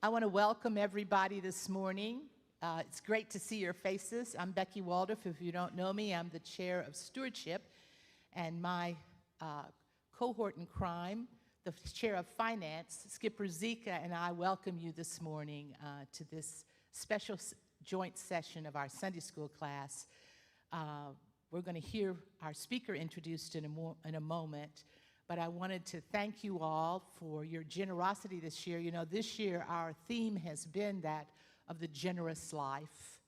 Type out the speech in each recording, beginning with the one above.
I want to welcome everybody this morning. It's great to see your faces. I'm Becky Waldorf. If you don't know me, I'm the chair of stewardship, and my cohort in crime, the chair of finance, Skipper Zika, and I welcome you this morning to this special joint session of our Sunday school class. We're going to hear our speaker introduced in a moment, but I wanted to thank you all for your generosity this year. You know, this year our theme has been that of the generous life.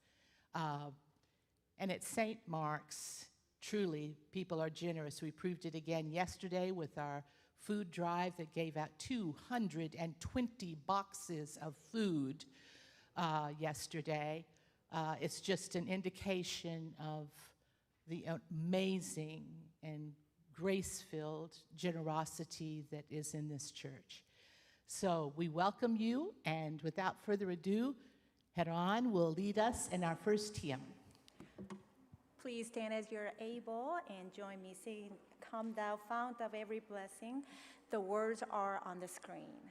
And at St. Mark's, truly, people are generous. We proved it again yesterday with our food drive that gave out 220 boxes of food yesterday. It's just an indication of the amazing and grace-filled generosity that is in this church. So we welcome you, and without further ado, Heron will lead us in our first hymn. Please stand as you're able and join me singing, "Come Thou Fount of Every Blessing." The words are on the screen.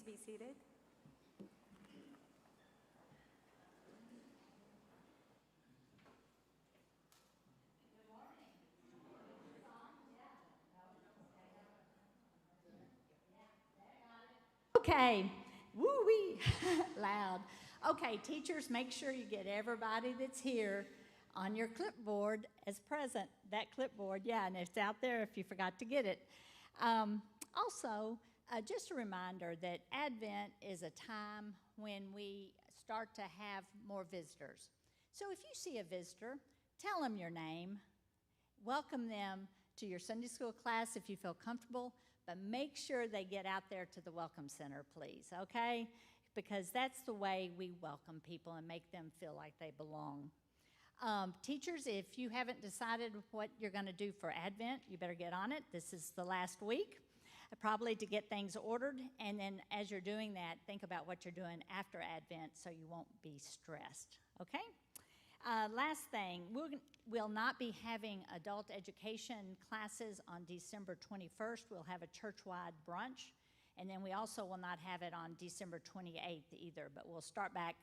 Be seated. Okay, woo-wee, loud. Okay, teachers, make sure you get everybody that's here on your clipboard as present. That clipboard, yeah, and it's out there if you forgot to get it. Also, just a reminder that Advent is a time when we start to have more visitors. So if you see a visitor, tell them your name, welcome them to your Sunday school class if you feel comfortable, but make sure they get out there to the Welcome Center, please, okay? Because that's the way we welcome people and make them feel like they belong. Teachers, if you haven't decided what you're going to do for Advent, you better get on it. This is the last week. Probably to get things ordered, and then as you're doing that, think about what you're doing after Advent so you won't be stressed, okay? Last thing, we'll not be having adult education classes on December 21st. We'll have a church-wide brunch, and then we also will not have it on December 28th either, but we'll start back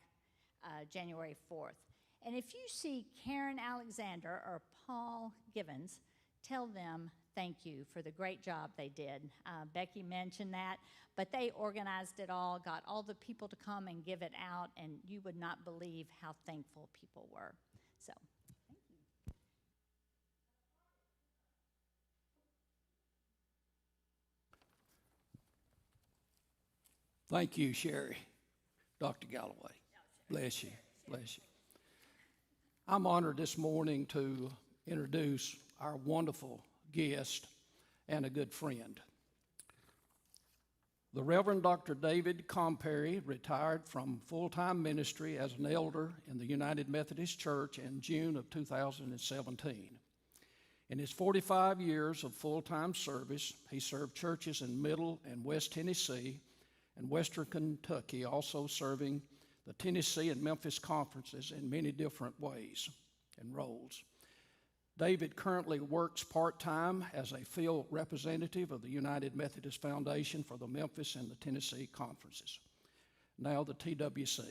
January 4th. And if you see Karen Alexander or Paul Givens, tell them thank you for the great job they did. Becky mentioned that, but they organized it all, got all the people to come and give it out, and you would not believe how thankful people were. So, Thank you, Sherry. Dr. Galloway. Bless you. Bless you. I'm honored this morning to introduce our wonderful guest and a good friend. The Reverend Dr. David Comperry retired from full-time ministry as an elder in the United Methodist Church in June of 2017. In his 45 years of full-time service, he served churches in Middle and West Tennessee and Western Kentucky, also serving the Tennessee and Memphis conferences in many different ways and roles. David currently works part-time as a field representative of the United Methodist Foundation for the Memphis and the Tennessee conferences, now the TWC.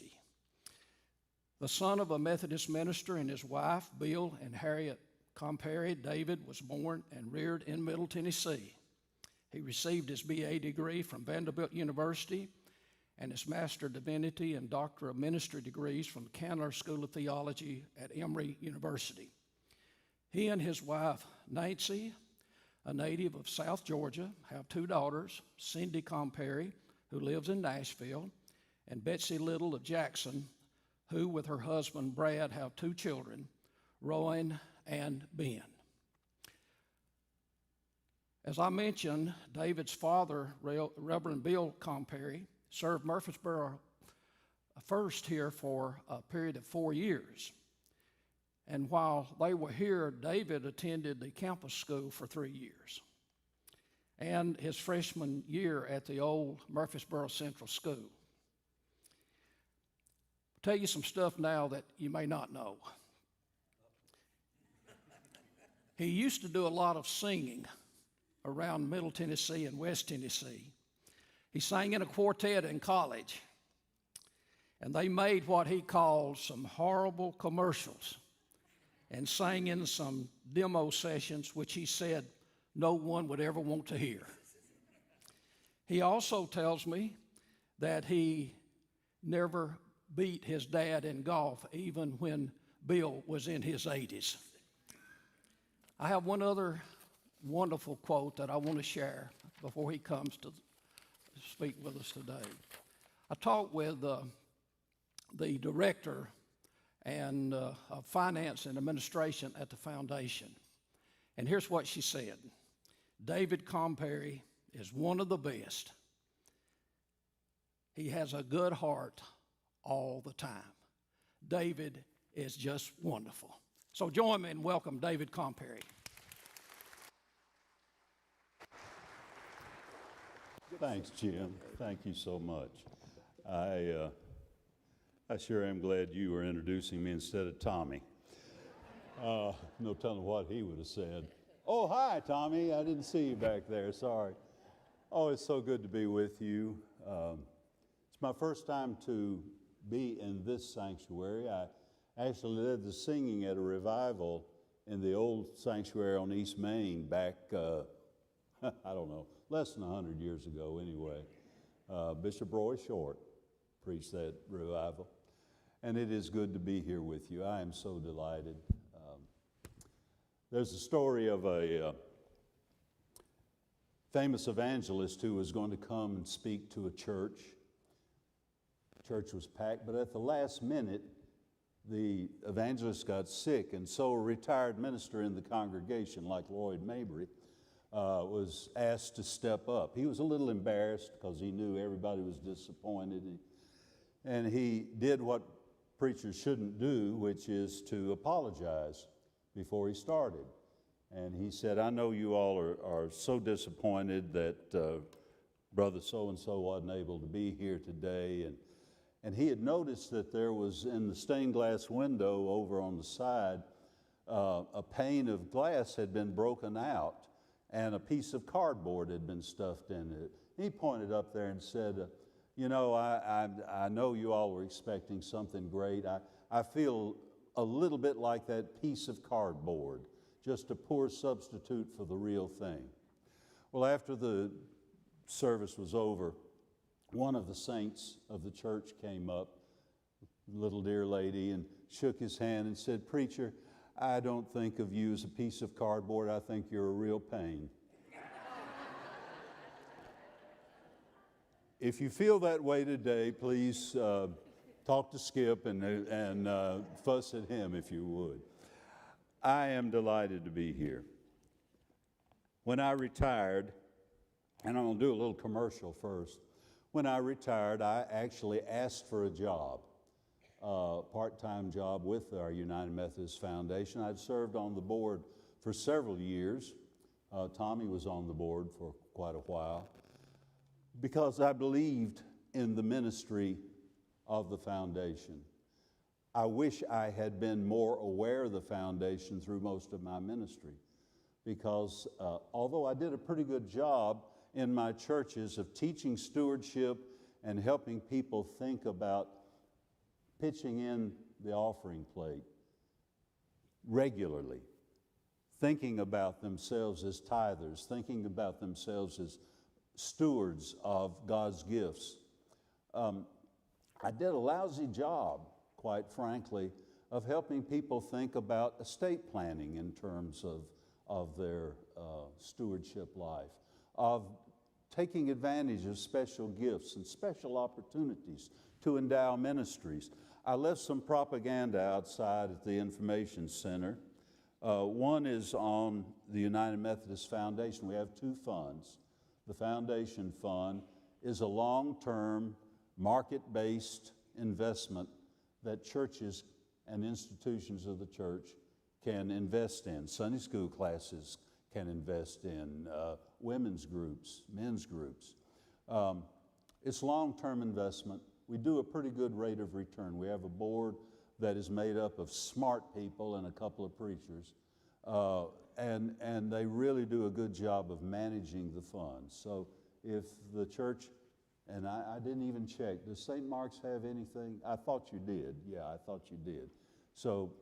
The son of a Methodist minister and his wife, Bill and Harriet Comperry, David was born and reared in Middle Tennessee. He received his BA degree from Vanderbilt University and his Master of Divinity and Doctor of Ministry degrees from the Candler School of Theology at Emory University. He and his wife, Nancy, a native of South Georgia, have two daughters, Cindy Comperry, who lives in Nashville, and Betsy Little of Jackson, who, with her husband, Brad, have two children, Rowan and Ben. As I mentioned, David's father, Reverend Bill Comperry, served Murfreesboro first here for a period of 4 years. And while they were here, David attended the campus school for 3 years and his freshman year at the old Murfreesboro Central School. I'll tell you some stuff now that you may not know. He used to do a lot of singing around Middle Tennessee and West Tennessee. He sang in a quartet in college, and they made what he called some horrible commercials and sang in some demo sessions, which he said no one would ever want to hear. He also tells me that he never beat his dad in golf, even when Bill was in his 80s. I have one other wonderful quote that I want to share before he comes to speak with us today. I talked with the director and of finance and administration at the foundation, and here's what she said. David Comperry is one of the best. He has a good heart all the time. David is just wonderful. So join me and welcome David Comperry. Thanks, Jim. Thank you so much. I sure am glad you were introducing me instead of Tommy. No telling what he would have said. Oh, hi, Tommy. I didn't see you back there. Sorry. Oh, it's so good to be with you. It's my first time to be in this sanctuary. I actually led the singing at a revival in the old sanctuary on East Main back, I don't know, less than 100 years ago anyway. Bishop Roy Short preached that revival. And it is good to be here with you. I am so delighted. There's a story of a famous evangelist who was going to come and speak to a church. The church was packed, but at the last minute, the evangelist got sick, and so a retired minister in the congregation, like Lloyd Mabry, was asked to step up. He was a little embarrassed because he knew everybody was disappointed, and he did what preachers shouldn't do, which is to apologize before he started. And he said, I know you all are so disappointed that Brother so-and-so wasn't able to be here today. And he had noticed that there was in the stained glass window over on the side, a pane of glass had been broken out and a piece of cardboard had been stuffed in it. He pointed up there and said, you know, I know you all were expecting something great. I feel a little bit like that piece of cardboard, just a poor substitute for the real thing. Well, after the service was over, one of the saints of the church came up, little dear lady, and shook his hand and said, "Preacher, I don't think of you as a piece of cardboard. I think you're a real pain." If you feel that way today, please talk to Skip and fuss at him if you would. I am delighted to be here. When I retired, and I'm going to do a little commercial first. When I retired, I actually asked for a job, a part-time job with our United Methodist Foundation. I'd served on the board for several years. Tommy was on the board for quite a while, because I believed in the ministry of the foundation. I wish I had been more aware of the foundation through most of my ministry, because although I did a pretty good job in my churches of teaching stewardship and helping people think about pitching in the offering plate regularly, thinking about themselves as tithers, thinking about themselves as stewards of God's gifts. I did a lousy job, quite frankly, of helping people think about estate planning in terms of their stewardship life, of taking advantage of special gifts and special opportunities to endow ministries. I left some propaganda outside at the Information Center. One is on the United Methodist Foundation. We have two funds. The Foundation Fund is a long-term, market-based investment that churches and institutions of the church can invest in. Sunday school classes can invest in, women's groups, men's groups. It's long-term investment. We do a pretty good rate of return. We have a board that is made up of smart people and a couple of preachers. And they really do a good job of managing the funds. So if the church, and I didn't even check, does St. Mark's have anything? I thought you did. Yeah, I thought you did. So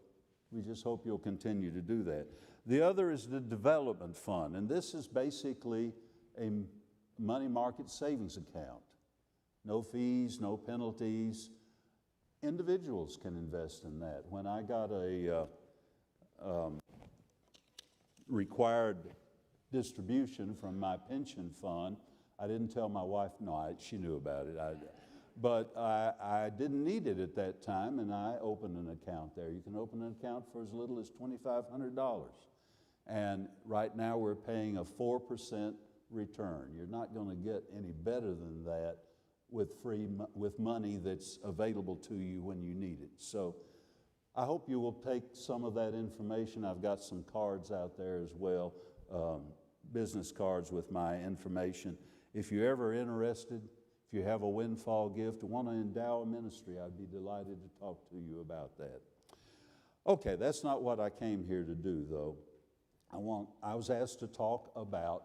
we just hope you'll continue to do that. The other is the Development Fund, and this is basically a money market savings account. No fees, no penalties. Individuals can invest in that. When I got a required distribution from my pension fund, I didn't tell my wife, no, she knew about it. But I didn't need it at that time, and I opened an account there. You can open an account for as little as $2,500. And right now we're paying a 4% return. You're not going to get any better than that with money that's available to you when you need it. So I hope you will take some of that information. I've got some cards out there as well, business cards with my information. If you're ever interested, if you have a windfall gift, want to endow a ministry, I'd be delighted to talk to you about that. Okay, that's not what I came here to do, though. I was asked to talk about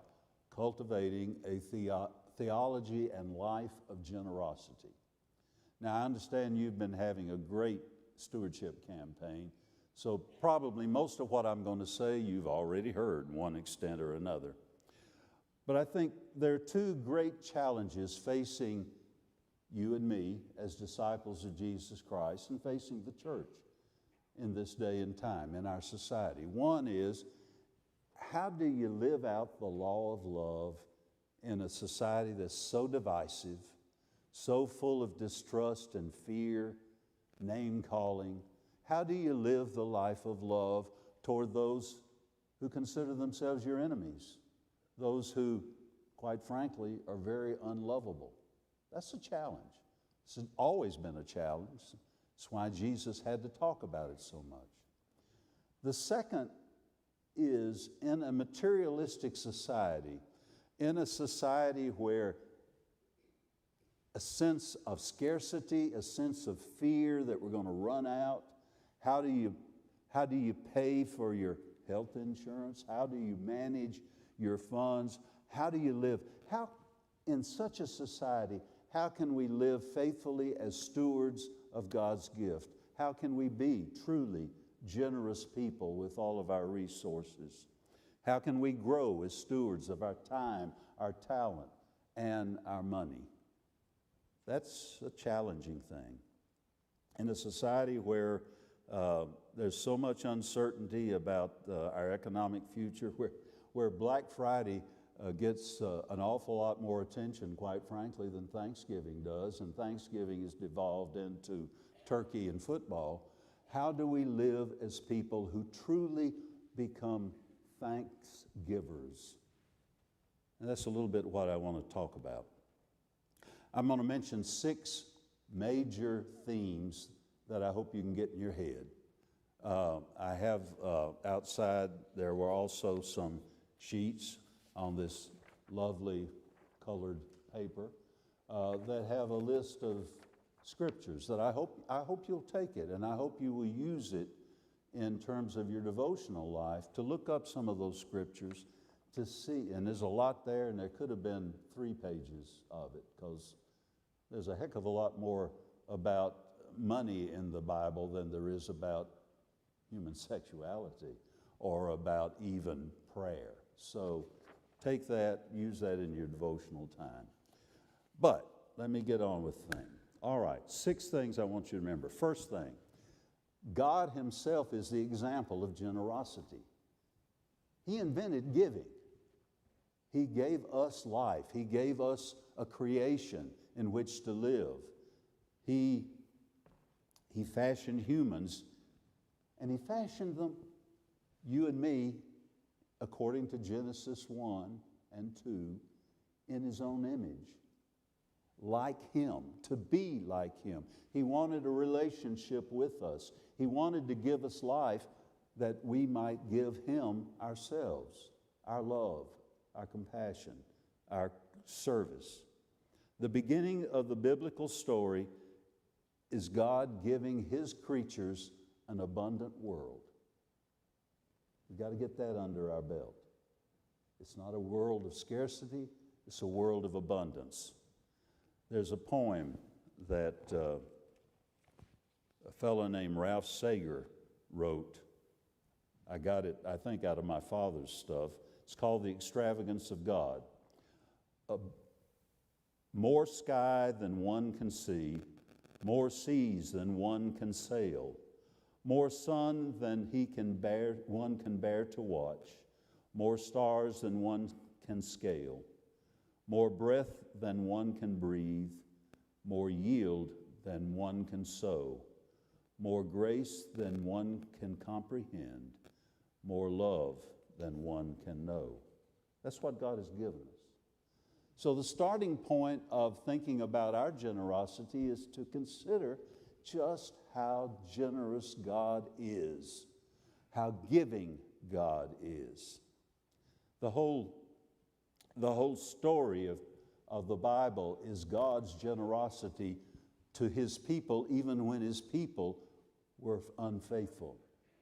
cultivating a theology and life of generosity. Now, I understand you've been having a great stewardship campaign, so probably most of what I'm going to say you've already heard in one extent or another. But I think there are two great challenges facing you and me as disciples of Jesus Christ and facing the church in this day and time in our society. One is, how do you live out the law of love in a society that's so divisive, so full of distrust and fear, name-calling? How do you live the life of love toward those who consider themselves your enemies, those who, quite frankly, are very unlovable? That's a challenge. It's always been a challenge. That's why Jesus had to talk about it so much. The second is, in a materialistic society, in a society where a sense of scarcity, a sense of fear that we're going to run out, how do you pay for your health insurance? How do you manage your funds? How do you live? How, in such a society, how can we live faithfully as stewards of God's gift? How can we be truly generous people with all of our resources? How can we grow as stewards of our time, our talent, and our money? That's a challenging thing. in a society where there's so much uncertainty about our economic future, where Black Friday gets an awful lot more attention, quite frankly, than Thanksgiving does, and Thanksgiving is devolved into turkey and football. How do we live as people who truly become thanksgivers? And that's a little bit what I want to talk about. I'm going to mention 6 major themes that I hope you can get in your head. I have outside, there were also some sheets on this lovely colored paper that have a list of scriptures that I hope you'll take it, and I hope you will use it in terms of your devotional life to look up some of those scriptures to see. And there's a lot there, and there could have been 3 pages of it, because there's a heck of a lot more about money in the Bible than there is about human sexuality or about even prayer. So take that, use that in your devotional time. But let me get on with things. All right, 6 things I want you to remember. First thing, God Himself is the example of generosity. He invented giving. He gave us life. He gave us a creation in which to live. He fashioned humans, and He fashioned them, you and me, according to Genesis 1 and 2, in His own image, like Him, to be like Him. He wanted a relationship with us. He wanted to give us life that we might give Him ourselves, our love, our compassion, our service. The beginning of the biblical story is God giving His creatures an abundant world. We've got to get that under our belt. It's not a world of scarcity, it's a world of abundance. There's a poem that a fellow named Ralph Sager wrote. I got it, I think, out of my father's stuff. It's called The Extravagance of God. More sky than one can see, more seas than one can sail, more sun than one can bear to watch, more stars than one can scale, more breath than one can breathe, more yield than one can sow, more grace than one can comprehend, more love than one can know. That's what God has given us. So the starting point of thinking about our generosity is to consider just how generous God is, how giving God is. The whole story of the Bible is God's generosity to His people, even when His people were unfaithful,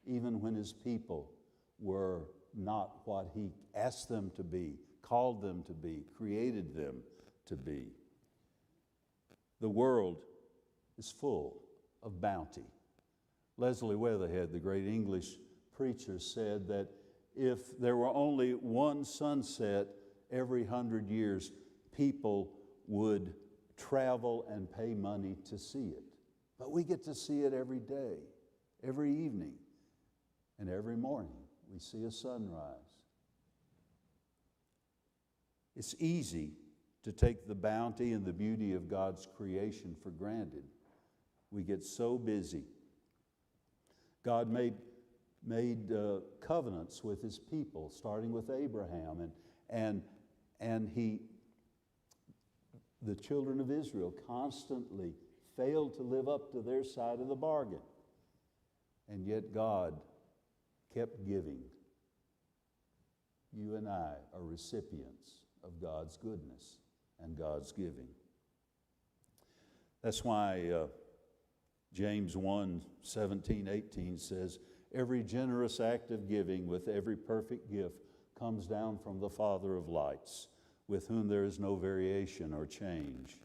even when His people were not what He asked them to be, called them to be, created them to be. The world is full of bounty. Leslie Weatherhead, the great English preacher, said that if there were only one sunset every 100 years, people would travel and pay money to see it. But we get to see it every day, every evening, and every morning we see a sunrise. It's easy to take the bounty and the beauty of God's creation for granted. We get so busy. God made covenants with His people, starting with Abraham, and the children of Israel constantly failed to live up to their side of the bargain. And yet God kept giving. You and I are recipients of God's goodness and God's giving. That's why James 1:17-18 says, every generous act of giving with every perfect gift comes down from the Father of lights, with whom there is no variation or change.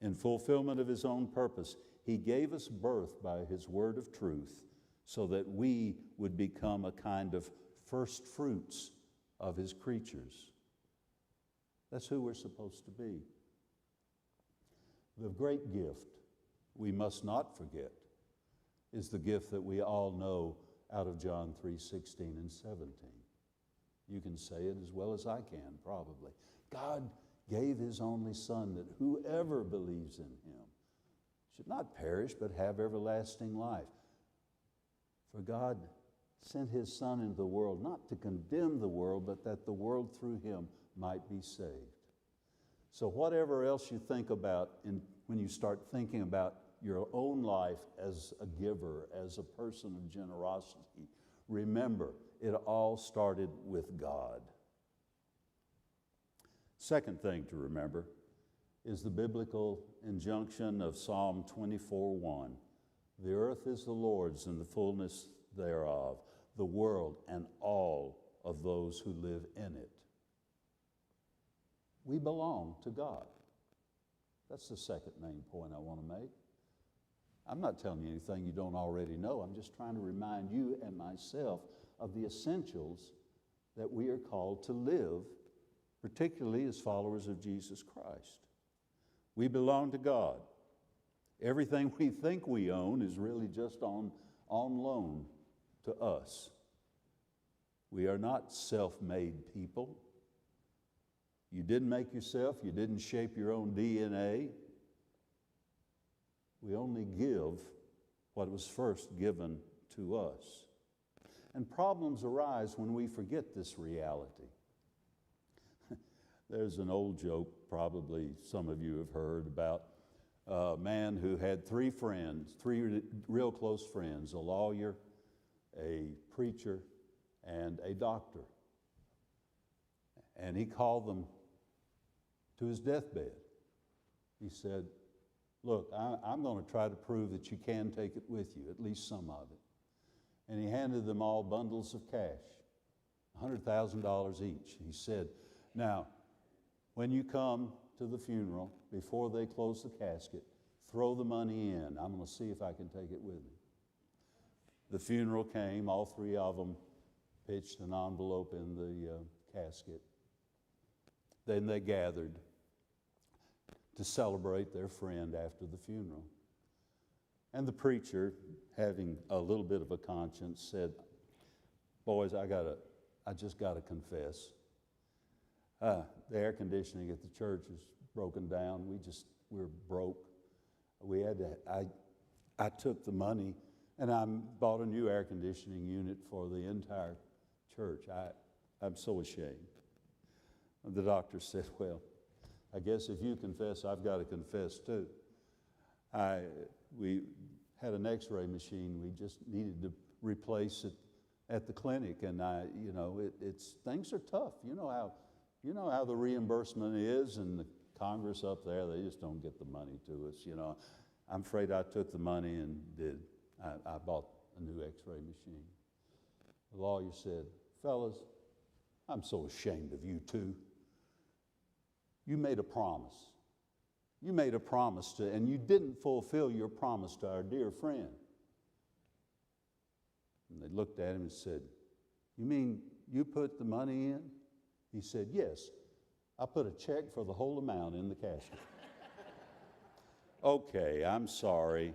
In fulfillment of His own purpose, He gave us birth by His word of truth, so that we would become a kind of first fruits of His creatures. That's who we're supposed to be. The great gift we must not forget is the gift that we all know out of John 3:16 and 17. You can say it as well as I can, probably. God gave his only Son that whoever believes in him should not perish but have everlasting life. For God sent his Son into the world not to condemn the world, but that the world through him might be saved. So whatever else you think about when you start thinking about your own life as a giver, as a person of generosity, remember, it all started with God. Second thing to remember is the biblical injunction of Psalm 24:1. The earth is the Lord's and the fullness thereof, the world and all of those who live in it. We belong to God. That's the second main point I want to make. I'm not telling you anything you don't already know. I'm just trying to remind you and myself of the essentials that we are called to live, particularly as followers of Jesus Christ. We belong to God. Everything we think we own is really just on loan to us. We are not self-made people. You didn't make yourself. You didn't shape your own DNA. We only give what was first given to us. And problems arise when we forget this reality. There's an old joke, probably some of you have heard, about a man who had three real close friends, a lawyer, a preacher, and a doctor. And he called them to his deathbed. He said, look, I'm going to try to prove that you can take it with you, at least some of it. And he handed them all bundles of cash, $100,000 each. He said, now, when you come to the funeral, before they close the casket, throw the money in. I'm going to see if I can take it with me. The funeral came. All three of them pitched an envelope in the casket. Then they gathered to celebrate their friend after the funeral. And the preacher, having a little bit of a conscience, said, boys, I just got to confess. The air conditioning at the church is broken down. We're broke. I took the money and I bought a new air conditioning unit for the entire church. I'm so ashamed. And the doctor said, well, I guess if you confess, I've got to confess too. We had an x-ray machine. We just needed to replace it at the clinic. And things are tough. You know how the reimbursement is, and the Congress up there, they just don't get the money to us. I'm afraid I took the money and I bought a new x-ray machine. The lawyer said, fellas, I'm so ashamed of you two. You made a promise. You made a promise and you didn't fulfill your promise to our dear friend. And they looked at him and said, you mean you put the money in? He said, yes, I put a check for the whole amount in the casket. Okay, I'm sorry.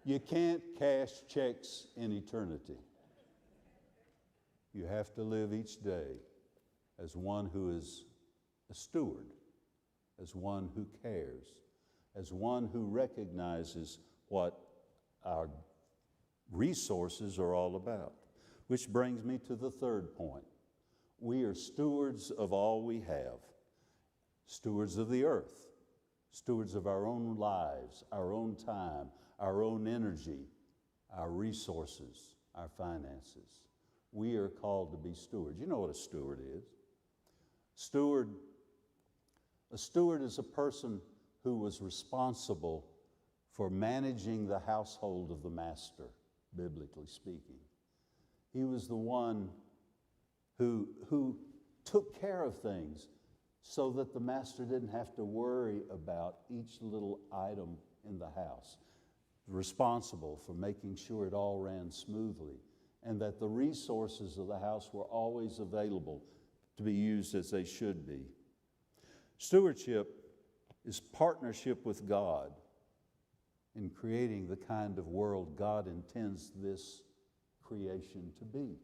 You can't cash checks in eternity. You have to live each day as one who is a steward, as one who cares, as one who recognizes what our resources are all about. Which brings me to the third point. We are stewards of all we have, stewards of the earth, stewards of our own lives, our own time, our own energy, our resources, our finances. We are called to be stewards. You know what a steward is. A steward is a person who was responsible for managing the household of the master, biblically speaking. He was the one who took care of things so that the master didn't have to worry about each little item in the house. Responsible for making sure it all ran smoothly and that the resources of the house were always available to be used as they should be. Stewardship is partnership with God in creating the kind of world God intends this creation to be.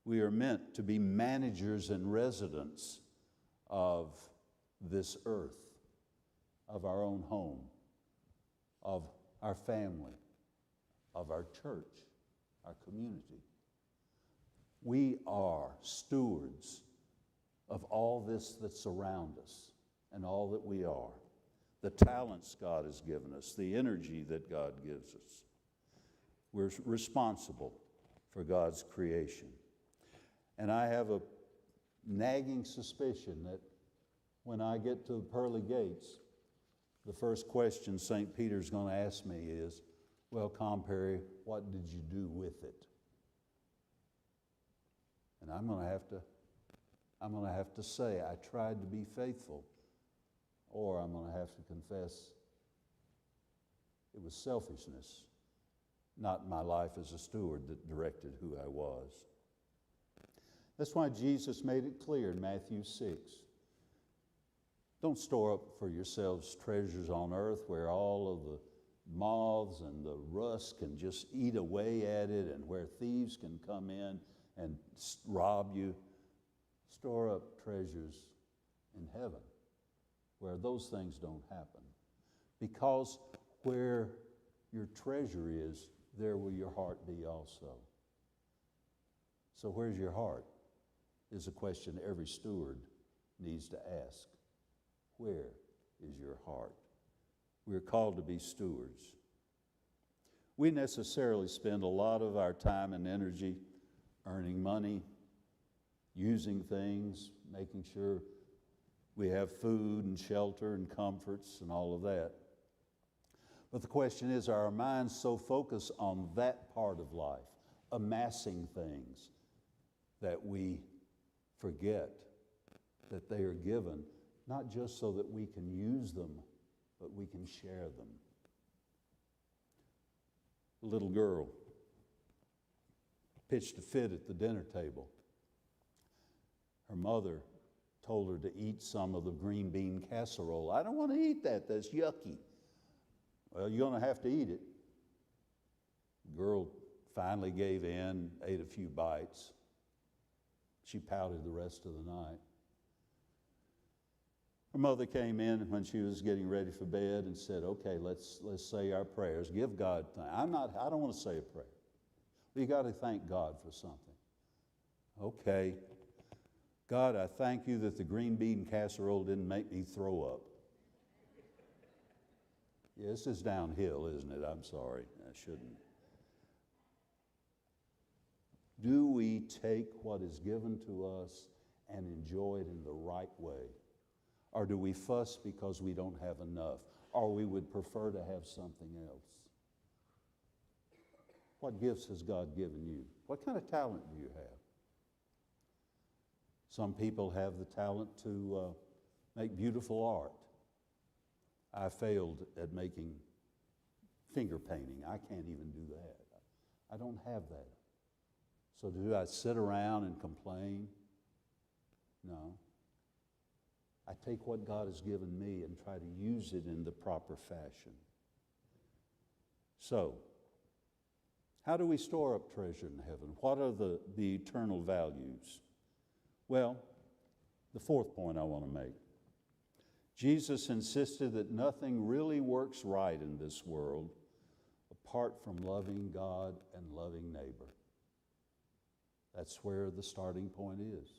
We are meant to be managers and residents of this earth, of our own home, of our family, of our church, our community. We are stewards of all this that's around us and all that we are. The talents God has given us, the energy that God gives us. We're responsible for God's creation. And I have a nagging suspicion that when I get to the pearly gates, the first question St. Peter's going to ask me is, well, Comperry, what did you do with it? And I'm going to have to say I tried to be faithful, or I'm going to have to confess it was selfishness, not my life as a steward, that directed who I was. That's why Jesus made it clear in Matthew 6. Don't store up for yourselves treasures on earth where all of the moths and the rust can just eat away at it, and where thieves can come in and rob you. Store up treasures in heaven where those things don't happen. Because where your treasure is, there will your heart be also. So where's your heart? Is a question every steward needs to ask. Where is your heart? We're called to be stewards. We necessarily spend a lot of our time and energy earning money, using things, making sure we have food and shelter and comforts and all of that. But the question is, are our minds so focused on that part of life, amassing things, that we forget that they are given not just so that we can use them, but we can share them. A little girl pitched a fit at the dinner table. Her mother told her to eat some of the green bean casserole. I don't want to eat that, that's yucky. Well, you're going to have to eat it. The girl finally gave in, ate a few bites. She pouted the rest of the night. Her mother came in when she was getting ready for bed and said, okay, let's say our prayers. Give God thanks. I don't want to say a prayer. Well, you got to thank God for something. Okay. God, I thank you that the green bean casserole didn't make me throw up. Yeah, this is downhill, isn't it? I'm sorry. I shouldn't. Do we take what is given to us and enjoy it in the right way? Or do we fuss because we don't have enough? Or we would prefer to have something else? What gifts has God given you? What kind of talent do you have? Some people have the talent to make beautiful art. I failed at making finger painting. I can't even do that. I don't have that. So do I sit around and complain? No. I take what God has given me and try to use it in the proper fashion. So, how do we store up treasure in heaven? What are the eternal values? Well, the fourth point I want to make. Jesus insisted that nothing really works right in this world apart from loving God and loving neighbor. That's where the starting point is.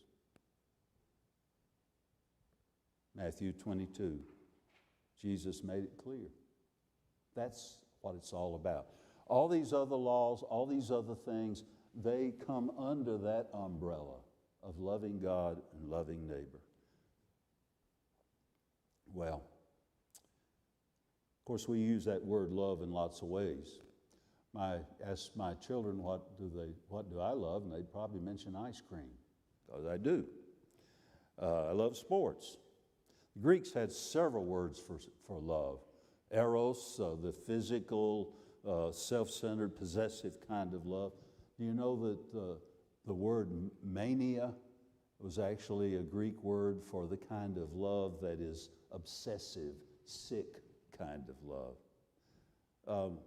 Matthew 22, Jesus made it clear. That's what it's all about. All these other laws, all these other things, they come under that umbrella of loving God and loving neighbor. Well, of course, we use that word love in lots of ways. I asked my children what do I love, and they'd probably mention ice cream, because I do. I love sports. The Greeks had several words for love. Eros, the physical, self-centered, possessive kind of love. Do you know that the word mania It was actually a Greek word for the kind of love that is obsessive, sick kind of love.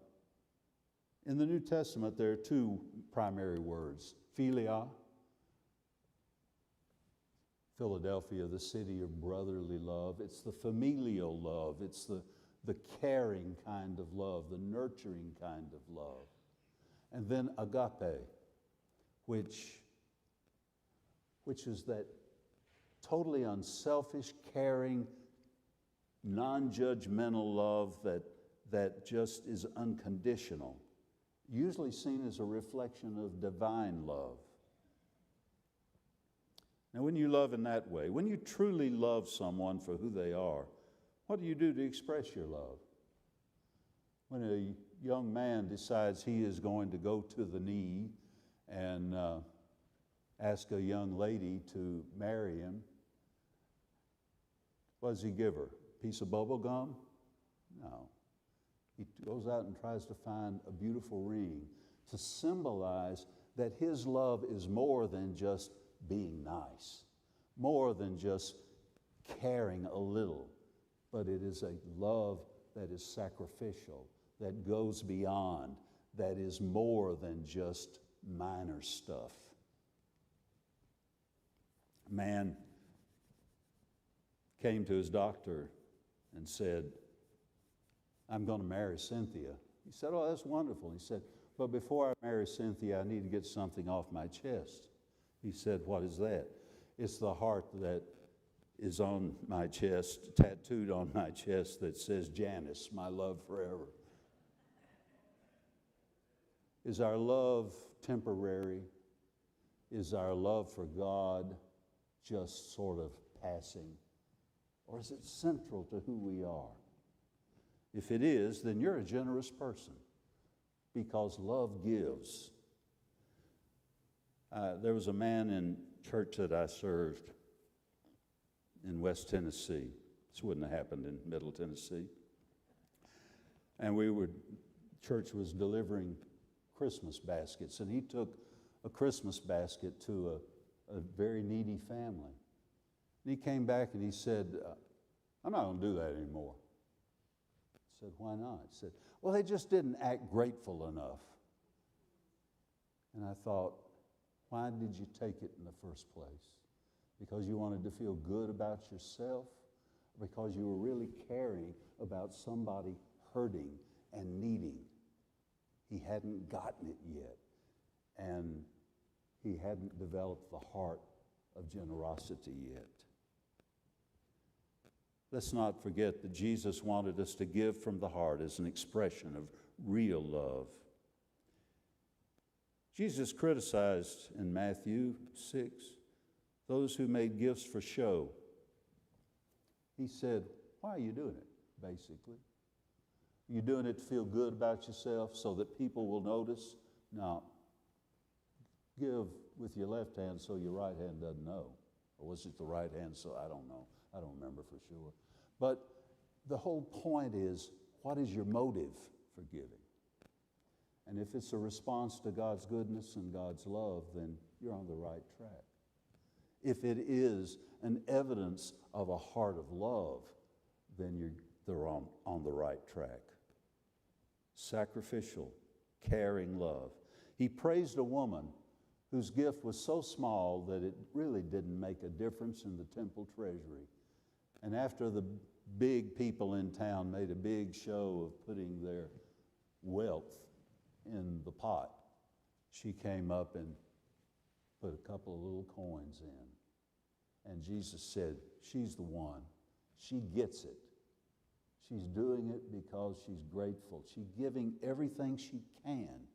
In the New Testament, there are two primary words: philia, Philadelphia, the city of brotherly love. It's the familial love. It's the caring kind of love, the nurturing kind of love. And then agape, which is that totally unselfish, caring, non-judgmental love that just is unconditional, usually seen as a reflection of divine love. Now, when you love in that way, when you truly love someone for who they are, what do you do to express your love? When a young man decides he is going to go to the knee and ask a young lady to marry him, what does he give her? A piece of bubble gum? No. He goes out and tries to find a beautiful ring to symbolize that his love is more than just being nice, more than just caring a little, but it is a love that is sacrificial, that goes beyond, that is more than just minor stuff. A man came to his doctor and said, "I'm going to marry Cynthia." He said, "Oh, that's wonderful." He said, "But before I marry Cynthia, I need to get something off my chest." He said, "What is that?" "It's the heart that is on my chest, tattooed on my chest, that says, 'Janice, my love forever.'" Is our love temporary? Is our love for God just sort of passing? Or is it central to who we are? If it is, then you're a generous person, because love gives. There was a man in church that I served in West Tennessee. This wouldn't have happened in Middle Tennessee. And church was delivering Christmas baskets, and he took a Christmas basket to a very needy family. And he came back and he said, "I'm not going to do that anymore." I said, "Why not?" He said, "Well, they just didn't act grateful enough." And I thought, why did you take it in the first place? Because you wanted to feel good about yourself? Or because you were really caring about somebody hurting and needing? He hadn't gotten it yet, and he hadn't developed the heart of generosity yet. Let's not forget that Jesus wanted us to give from the heart as an expression of real love. Jesus criticized in Matthew 6 those who made gifts for show. He said, "Why are you doing it?" basically. You're doing it to feel good about yourself so that people will notice? No. Give with your left hand so your right hand doesn't know. Or was it the right hand so I don't know. I don't remember for sure. But the whole point is, what is your motive for giving? And if it's a response to God's goodness and God's love, then you're on the right track. If it is an evidence of a heart of love, then they're on the right track. Sacrificial, caring love. He praised a woman whose gift was so small that it really didn't make a difference in the temple treasury. And after the big people in town made a big show of putting their wealth in the pot, she came up and put a couple of little coins in. And Jesus said, "She's the one. She gets it. She's doing it because she's grateful. She's giving everything she can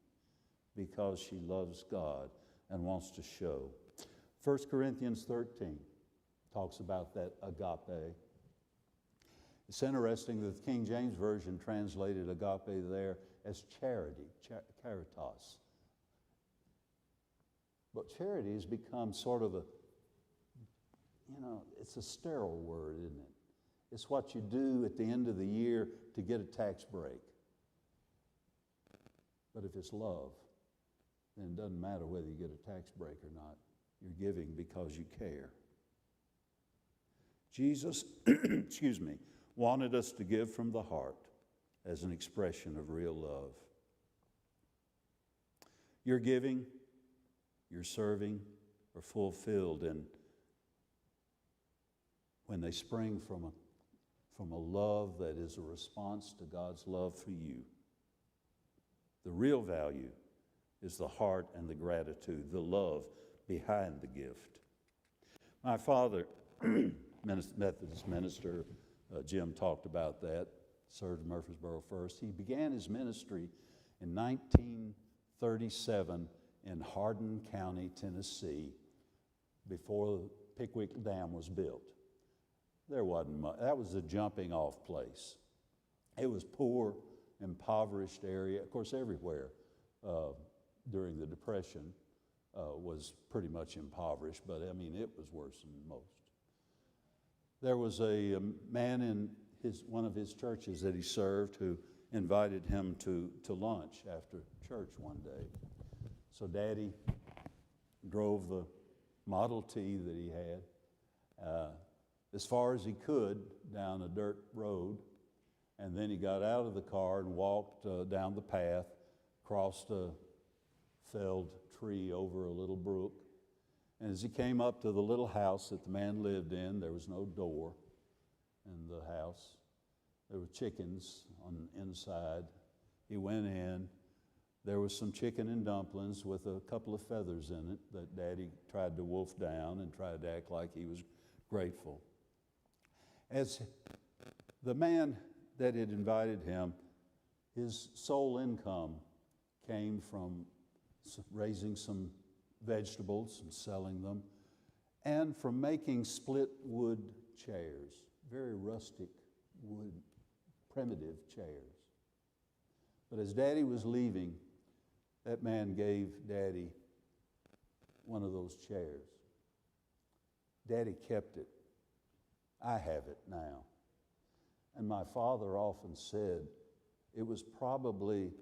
because she loves God and wants to show." 1 Corinthians 13 talks about that agape. It's interesting that the King James Version translated agape there as charity, caritas. But charity has become sort of it's a sterile word, isn't it? It's what you do at the end of the year to get a tax break. But if it's love, then it doesn't matter whether you get a tax break or not. You're giving because you care. Jesus, excuse me, wanted us to give from the heart as an expression of real love. Your giving, your serving are fulfilled when they spring from a love that is a response to God's love for you. The real value is the heart and the gratitude, the love behind the gift. My father, Methodist minister, Jim talked about that, served in Murfreesboro first. He began his ministry in 1937 in Hardin County, Tennessee, before the Pickwick Dam was built. There wasn't much. That was the jumping off place. It was poor, impoverished area. Of course, everywhere during the Depression was pretty much impoverished, but I mean, it was worse than most. There was a man in one of his churches that he served who invited him to lunch after church one day. So Daddy drove the Model T that he had as far as he could down a dirt road, and then he got out of the car and walked down the path, crossed a felled tree over a little brook, and as he came up to the little house that the man lived in, there was no door in the house. There were chickens on the inside. He went in. There was some chicken and dumplings with a couple of feathers in it that Daddy tried to wolf down and tried to act like he was grateful. As the man that had invited him, his sole income came from raising some vegetables and selling them, and from making split wood chairs, very rustic wood, primitive chairs. But as Daddy was leaving, that man gave Daddy one of those chairs. Daddy kept it. I have it now. And my father often said it was probably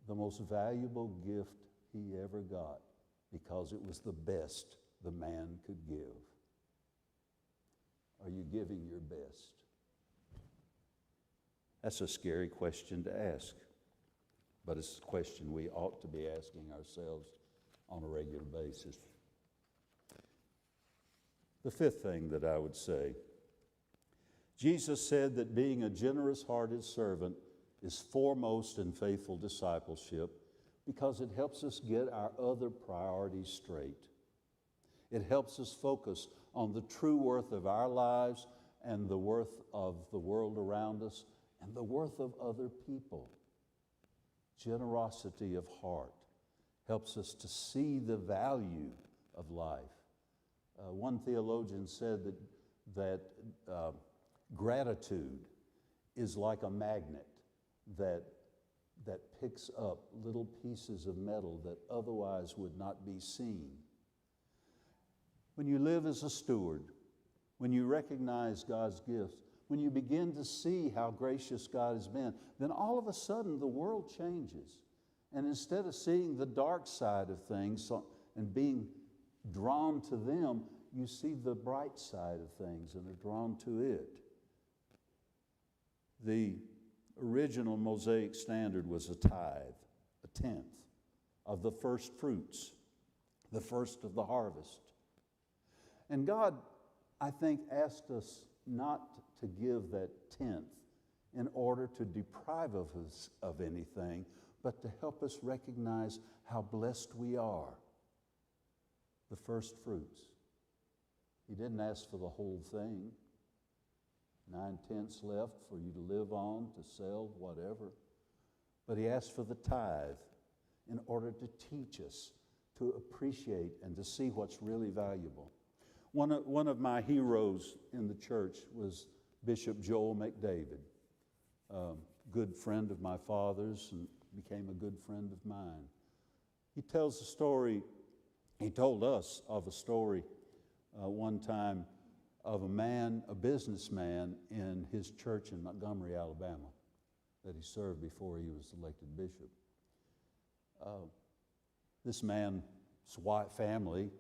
the most valuable gift he ever got because it was the best the man could give. Are you giving your best? That's a scary question to ask, but it's a question we ought to be asking ourselves on a regular basis. The fifth thing that I would say, Jesus said that being a generous-hearted servant is foremost in faithful discipleship because it helps us get our other priorities straight. It helps us focus on the true worth of our lives and the worth of the world around us and the worth of other people. Generosity of heart helps us to see the value of life. One theologian said that gratitude is like a magnet that picks up little pieces of metal that otherwise would not be seen. When you live as a steward, when you recognize God's gifts, when you begin to see how gracious God has been, then all of a sudden the world changes. And instead of seeing the dark side of things and being drawn to them, you see the bright side of things and are drawn to it. The original Mosaic standard was a tithe, a tenth of the first fruits, the first of the harvest. And God, I think, asked us not to give that tenth in order to deprive us of anything, but to help us recognize how blessed we are. The first fruits. He didn't ask for the whole thing. 9/10 left for you to live on, to sell, whatever. But he asked for the tithe in order to teach us to appreciate and to see what's really valuable. One of my heroes in the church was Bishop Joel McDavid, good friend of my father's and became a good friend of mine. He told us of a story one time of a businessman in his church in Montgomery, Alabama, that he served before he was elected bishop. This man's family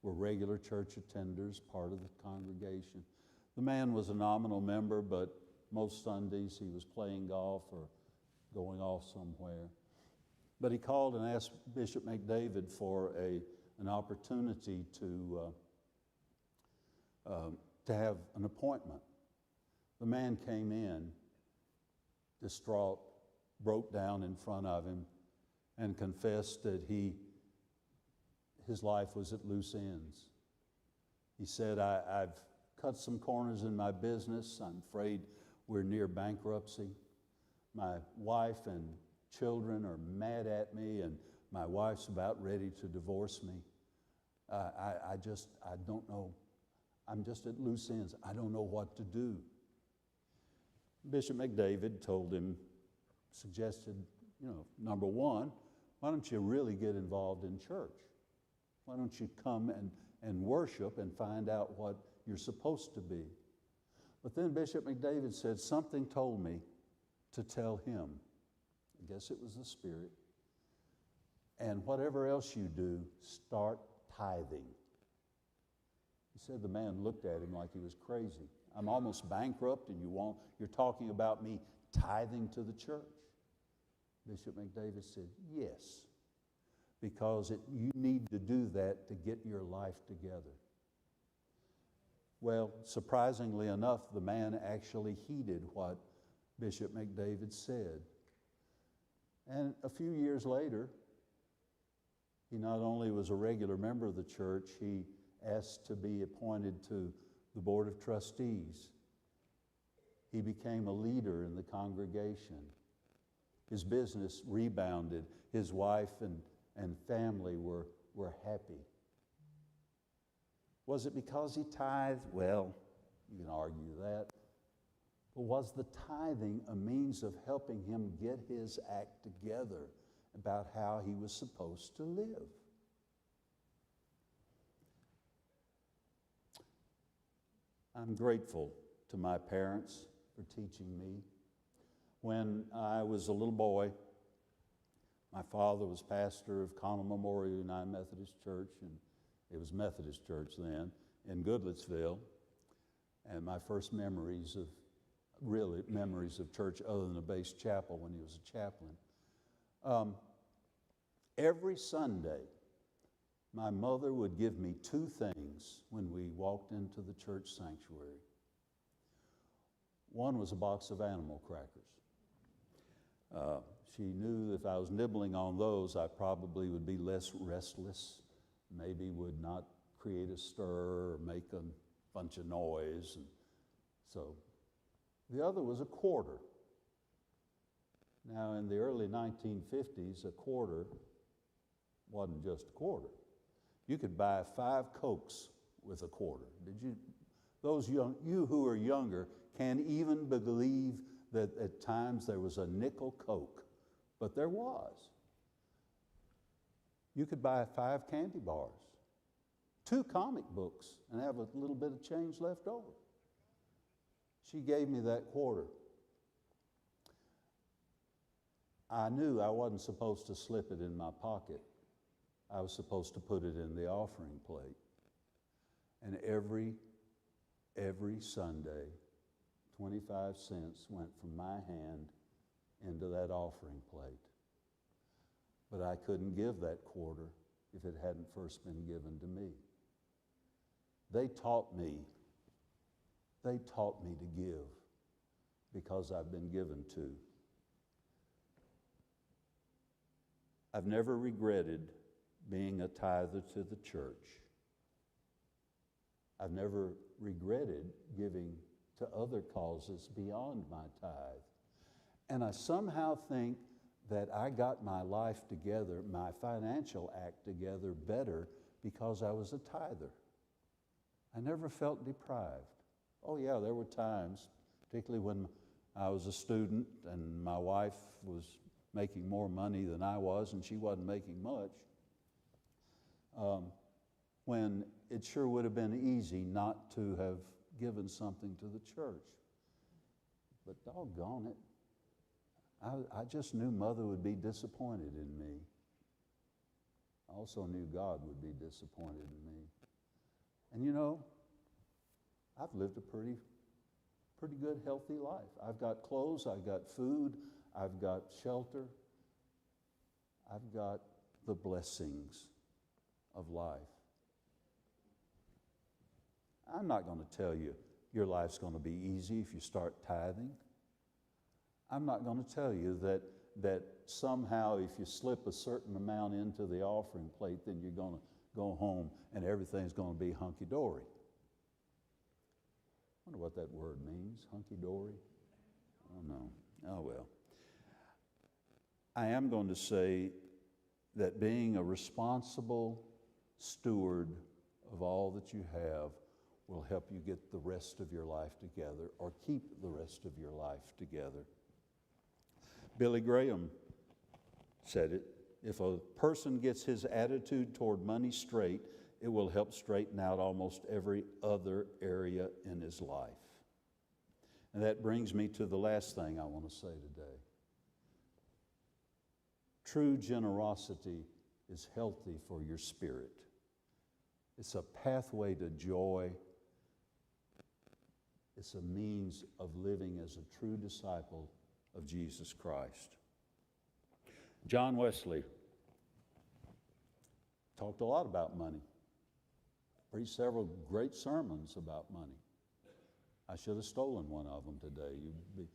were regular church attenders, part of the congregation. The man was a nominal member, but most Sundays he was playing golf or going off somewhere. But he called and asked Bishop McDavid for an opportunity to have an appointment. The man came in, distraught, broke down in front of him, and confessed that his life was at loose ends. He said, I've cut some corners in my business. I'm afraid we're near bankruptcy. My wife and children are mad at me, and my wife's about ready to divorce me. I don't know. I'm just at loose ends. I don't know what to do. Bishop McDavid told him, suggested, number one, why don't you really get involved in church? Why don't you come and worship and find out what you're supposed to be? But then Bishop McDavid said, something told me to tell him. I guess it was the Spirit. And whatever else you do, start tithing. He said the man looked at him like he was crazy. I'm almost bankrupt and you're talking about me tithing to the church. Bishop McDavid said, yes, because you need to do that to get your life together. Well, surprisingly enough, the man actually heeded what Bishop McDavid said. And a few years later, he not only was a regular member of the church, he asked to be appointed to the Board of Trustees. He became a leader in the congregation. His business rebounded. His wife and family were happy. Was it because he tithed? Well, you can argue that. But was the tithing a means of helping him get his act together about how he was supposed to live? I'm grateful to my parents for teaching me. When I was a little boy, my father was pastor of Connell Memorial United Methodist Church, and it was Methodist Church then, in Goodlettsville. And my first memories of church other than a base chapel when he was a chaplain. Every Sunday, my mother would give me two things when we walked into the church sanctuary. One was a box of animal crackers. She knew if I was nibbling on those, I probably would be less restless, maybe would not create a stir or make a bunch of noise. And so the other was a quarter. Now, in the early 1950s, a quarter wasn't just a quarter. You could buy 5 Cokes with a quarter. Did you? You who are younger can't even believe that at times there was a nickel Coke, but there was. You could buy 5 candy bars, 2 comic books, and have a little bit of change left over. She gave me that quarter. I knew I wasn't supposed to slip it in my pocket. I was supposed to put it in the offering plate. And every Sunday, 25 cents went from my hand into that offering plate. But I couldn't give that quarter if it hadn't first been given to me. They taught me to give because I've been given to. I've never regretted being a tither to the church. I've never regretted giving to other causes beyond my tithe. And I somehow think that I got my life together, my financial act together better because I was a tither. I never felt deprived. Oh yeah, there were times, particularly when I was a student and my wife was making more money than I was and she wasn't making much, when it sure would have been easy not to have given something to the church. But doggone it, I just knew Mother would be disappointed in me. I also knew God would be disappointed in me. And you know, I've lived a pretty good, healthy life. I've got clothes, I've got food, I've got shelter, I've got the blessings of life. I'm not going to tell you your life's going to be easy if you start tithing. I'm not going to tell you that somehow if you slip a certain amount into the offering plate, then you're going to go home and everything's going to be hunky-dory. I wonder what that word means, hunky-dory. I don't know. Oh, well. I am going to say that being a responsible steward of all that you have will help you get the rest of your life together, or keep the rest of your life together. Billy Graham said it, if a person gets his attitude toward money straight, it will help straighten out almost every other area in his life. And that brings me to the last thing I want to say today. True generosity is healthy for your spirit. It's a pathway to joy. It's a means of living as a true disciple of Jesus Christ. John Wesley talked a lot about money. Preached several great sermons about money. I should have stolen one of them today. You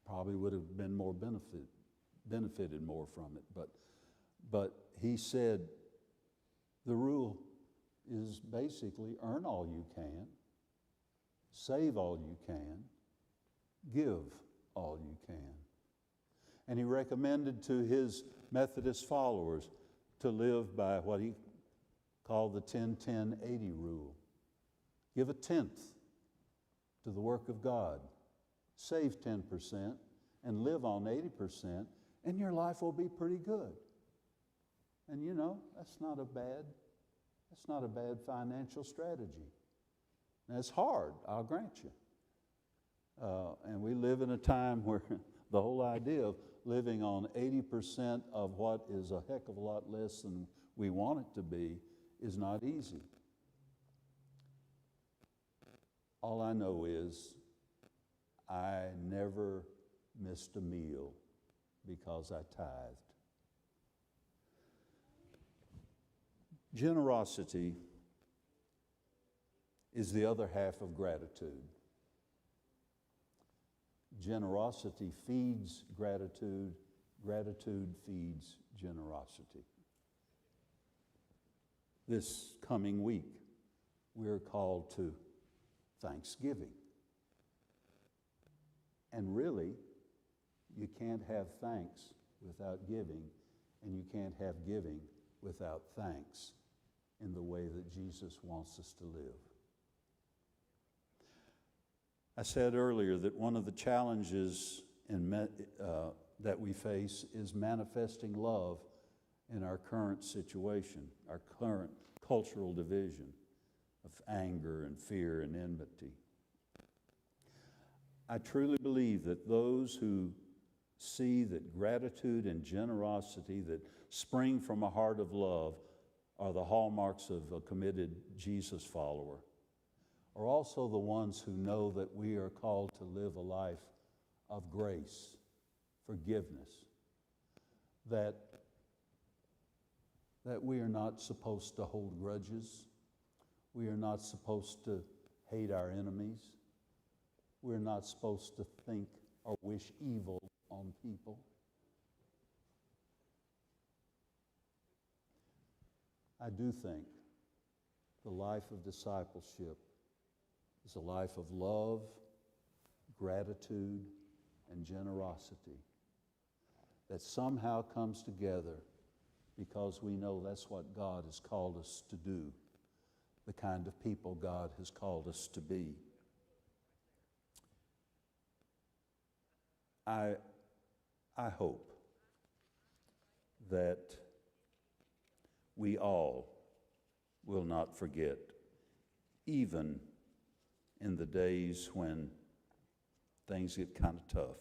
probably would have been more benefited more from it. But he said the rule is basically earn all you can, save all you can, give all you can. And he recommended to his Methodist followers to live by what he called the 10-10-80 rule. Give a tenth to the work of God, save 10%, and live on 80%, and your life will be pretty good. And you know, that's not a bad financial strategy. And it's hard, I'll grant you. And we live in a time where the whole idea of living on 80% of what is a heck of a lot less than we want it to be is not easy. All I know is I never missed a meal because I tithed. Generosity is the other half of gratitude. Generosity feeds gratitude. Gratitude feeds generosity. This coming week, we're called to Thanksgiving. And really, you can't have thanks without giving, and you can't have giving without thanks in the way that Jesus wants us to live. I said earlier that one of the challenges that we face is manifesting love in our current situation, our current cultural division of anger and fear and enmity. I truly believe that those who see that gratitude and generosity that spring from a heart of love are the hallmarks of a committed Jesus follower, are also the ones who know that we are called to live a life of grace, forgiveness, that we are not supposed to hold grudges, we are not supposed to hate our enemies, we're not supposed to think or wish evil on people. I do think the life of discipleship is a life of love, gratitude, and generosity that somehow comes together because we know that's what God has called us to do, the kind of people God has called us to be. I hope that we all will not forget, even in the days when things get kind of tough,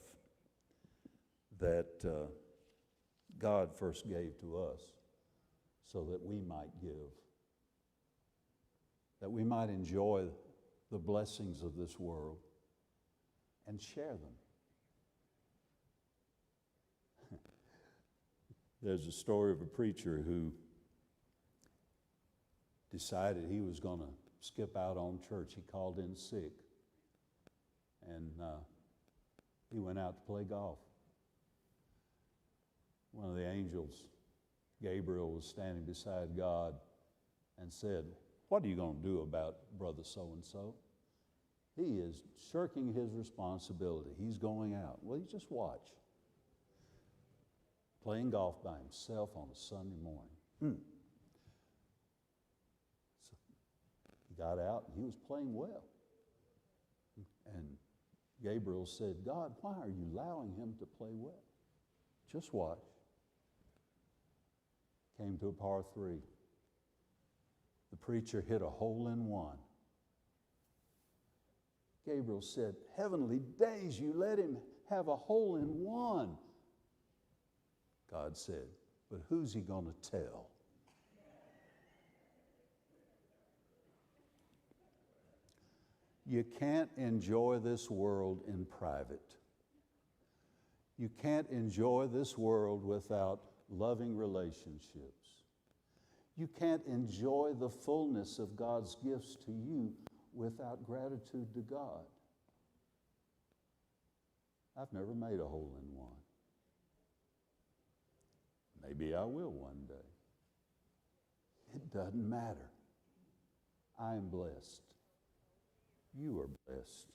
that God first gave to us so that we might give. that we might enjoy the blessings of this world and share them. There's a story of a preacher who decided he was going to skip out on church. He called in sick, and he went out to play golf. One of the angels, Gabriel, was standing beside God and said, "What are you going to do about brother so-and-so? He is shirking his responsibility. He's going out." Well, you just watch. Playing golf by himself on a Sunday morning. So he got out and he was playing well. And Gabriel said, "God, why are you allowing him to play well? Just watch." Came to a par 3. The preacher hit a hole-in-one. Gabriel said, "Heavenly days, you let him have a hole-in-one." God said, "But who's he going to tell?" You can't enjoy this world in private. You can't enjoy this world without loving relationships. You can't enjoy the fullness of God's gifts to you without gratitude to God. I've never made a hole-in-one. Maybe I will one day. It doesn't matter. I am blessed. You are blessed.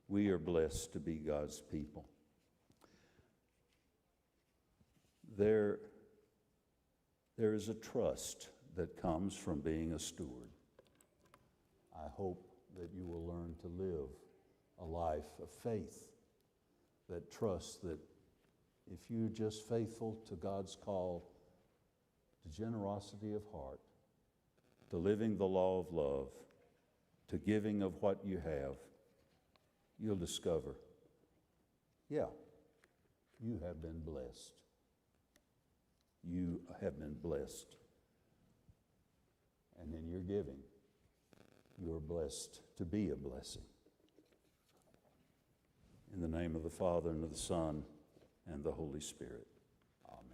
We are blessed to be God's people. There is a trust that comes from being a steward. I hope that you will learn to live a life of faith that trusts that if you're just faithful to God's call to generosity of heart, to living the law of love, to giving of what you have, you'll discover, yeah, you have been blessed. You have been blessed. And in your giving, you're blessed to be a blessing. In the name of the Father, and of the Son, and the Holy Spirit. Amen.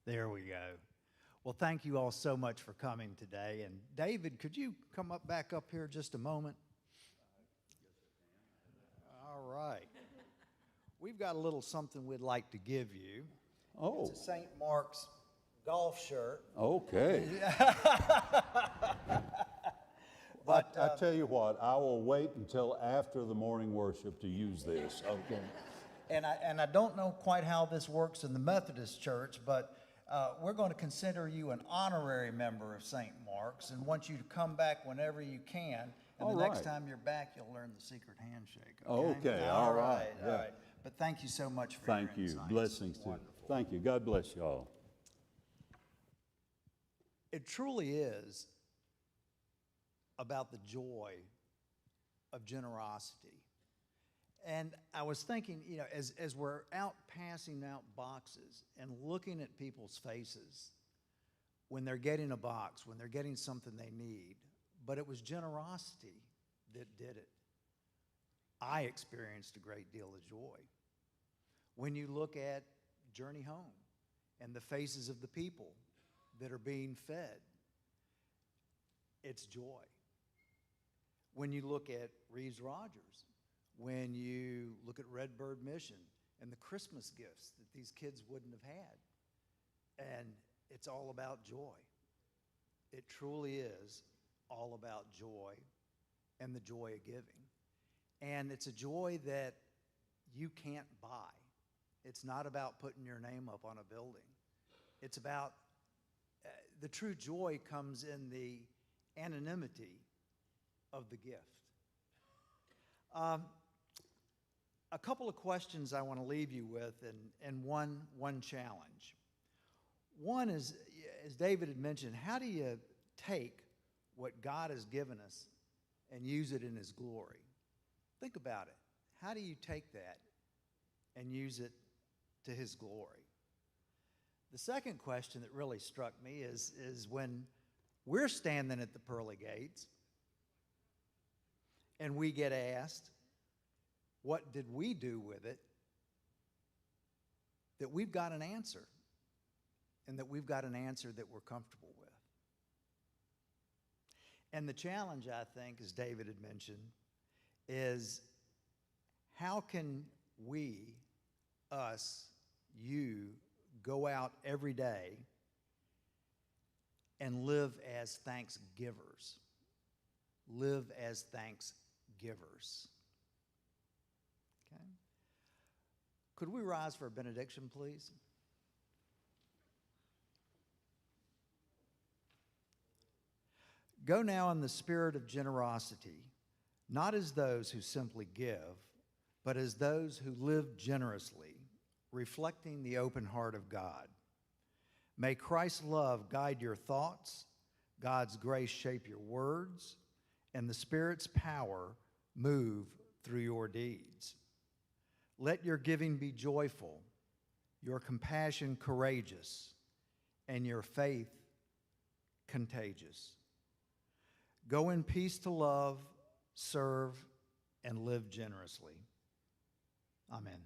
There we go. Well, thank you all so much for coming today. And David, could you come back up here just a moment? All right. We've got a little something we'd like to give you. Oh. It's a St. Mark's golf shirt. Okay. But I tell you what, I will wait until after the morning worship to use this. Okay. And I don't know quite how this works in the Methodist church, but we're going to consider you an honorary member of St. Mark's and want you to come back whenever you can. And All the next right. time you're back, you'll learn the secret handshake. Okay, all right, All yeah. right. But thank you so much for Thank your you. insights. Blessings to you. Wonderful. Thank you. God bless you all. It truly is about the joy of generosity. And I was thinking, you know, as we're out passing out boxes and looking at people's faces when they're getting a box, when they're getting something they need, but it was generosity that did it. I experienced a great deal of joy. When you look at Journey Home and the faces of the people that are being fed, it's joy. When you look at Reeves Rogers, when you look at Redbird Mission and the Christmas gifts that these kids wouldn't have had, and it's all about joy. It truly is all about joy and the joy of giving. And it's a joy that you can't buy. It's not about putting your name up on a building. It's about, the true joy comes in the anonymity of the gift. A couple of questions I want to leave you with, and one challenge. One is, as David had mentioned, how do you take what God has given us and use it in His glory. Think about it. How do you take that and use it to His glory? The second question that really struck me is when we're standing at the pearly gates and we get asked, what did we do with it? That we've got an answer, and that we've got an answer that we're comfortable with. And the challenge, I think, as David had mentioned, is how can we, us, you, go out every day and live as thanksgivers? Live as thanksgivers. Okay? Could we rise for a benediction, please? Go now in the spirit of generosity, not as those who simply give, but as those who live generously, reflecting the open heart of God. May Christ's love guide your thoughts, God's grace shape your words, and the Spirit's power move through your deeds. Let your giving be joyful, your compassion courageous, and your faith contagious. Go in peace to love, serve, and live generously. Amen.